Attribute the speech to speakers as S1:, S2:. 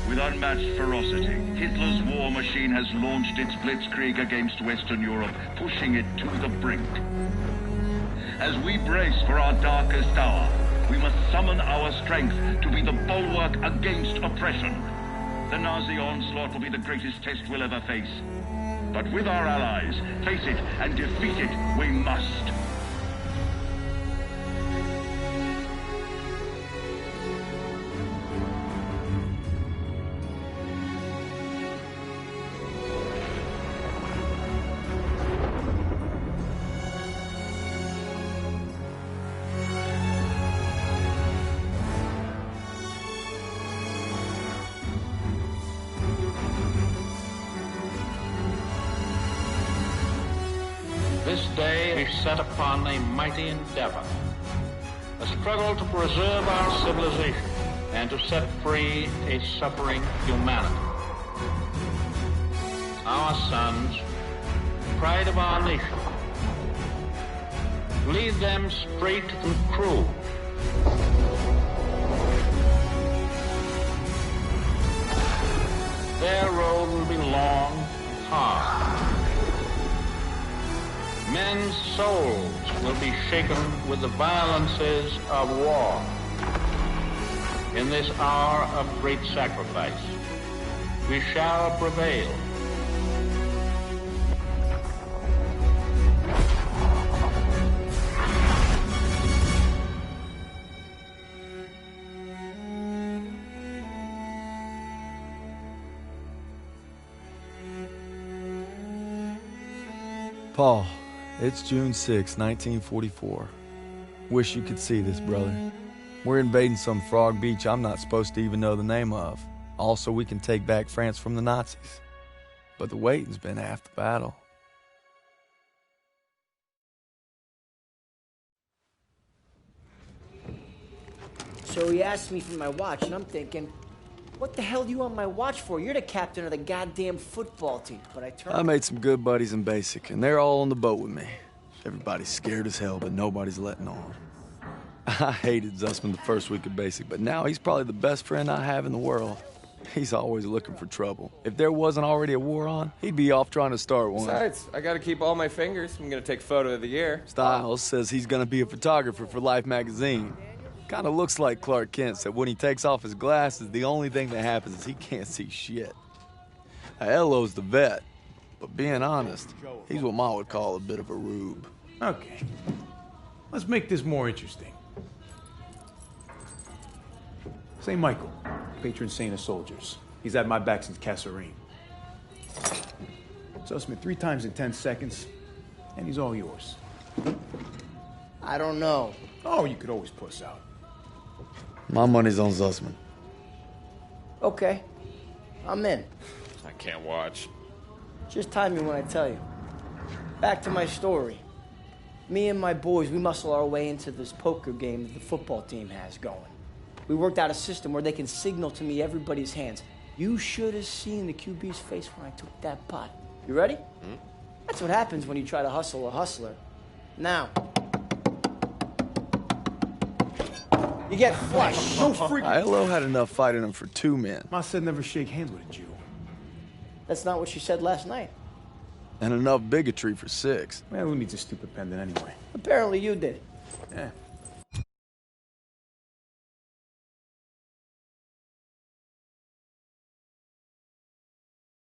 S1: With unmatched ferocity, Hitler's war machine has launched its blitzkrieg against Western Europe, pushing it to the brink. As we brace for our darkest hour, we must summon our strength to be the bulwark against oppression. The Nazi onslaught will be the greatest test we'll ever face. But with our allies, face it and defeat it we must.
S2: This day we set upon a mighty endeavor, a struggle to preserve our civilization and to set free a suffering humanity. Our sons, pride of our nation, lead them straight and true. Their road will be long and hard. Men's souls will be shaken with the violences of war. In this hour of great sacrifice, we shall prevail.
S3: Paul, it's June 6, 1944. Wish you could see this, brother. We're invading some frog beach I'm not supposed to even know the name of. Also, we can take back France from the Nazis. But the waiting's been half the battle.
S4: So he asked me for my watch, and I'm thinking, what the hell do you want my watch for? You're the captain of the goddamn football team. But
S3: I made some good buddies in basic, and they're all on the boat with me. Everybody's scared as hell, but nobody's letting on. I hated Zussman the first week of basic, but now he's probably the best friend I have in the world. He's always looking for trouble. If there wasn't already a war on, he'd be off trying to start one.
S5: Besides, I gotta keep all my fingers. I'm gonna take photo of the year.
S3: Styles says he's gonna be a photographer for Life magazine. Kinda looks like Clark Kent said when he takes off his glasses, the only thing that happens is he can't see shit. Elo's the vet, but being honest, he's what Ma would call a bit of a rube.
S6: Okay, let's make this more interesting. St. Michael, patron saint of soldiers. He's had my back since Kasserine. Zussman 3 times in 10 seconds, and he's all yours.
S4: I don't know.
S6: Oh, you could always puss out.
S3: My money's on Zussman.
S4: Okay, I'm in.
S5: I can't watch.
S4: Just time me when I tell you. Back to my story. Me and my boys, we muscle our way into this poker game that the football team has going. We worked out a system where they can signal to me everybody's hands. You should have seen the QB's face when I took that pot. You ready? Mm-hmm. That's what happens when you try to hustle a hustler. Now, you get flushed.
S6: No freaking...
S3: Ilo had enough fighting him for 2 men.
S6: Ma said never shake hands with a Jew.
S4: That's not what she said last night.
S3: And enough bigotry for 6.
S6: Man, who needs a stupid pendant anyway?
S4: Apparently you did.
S6: Yeah.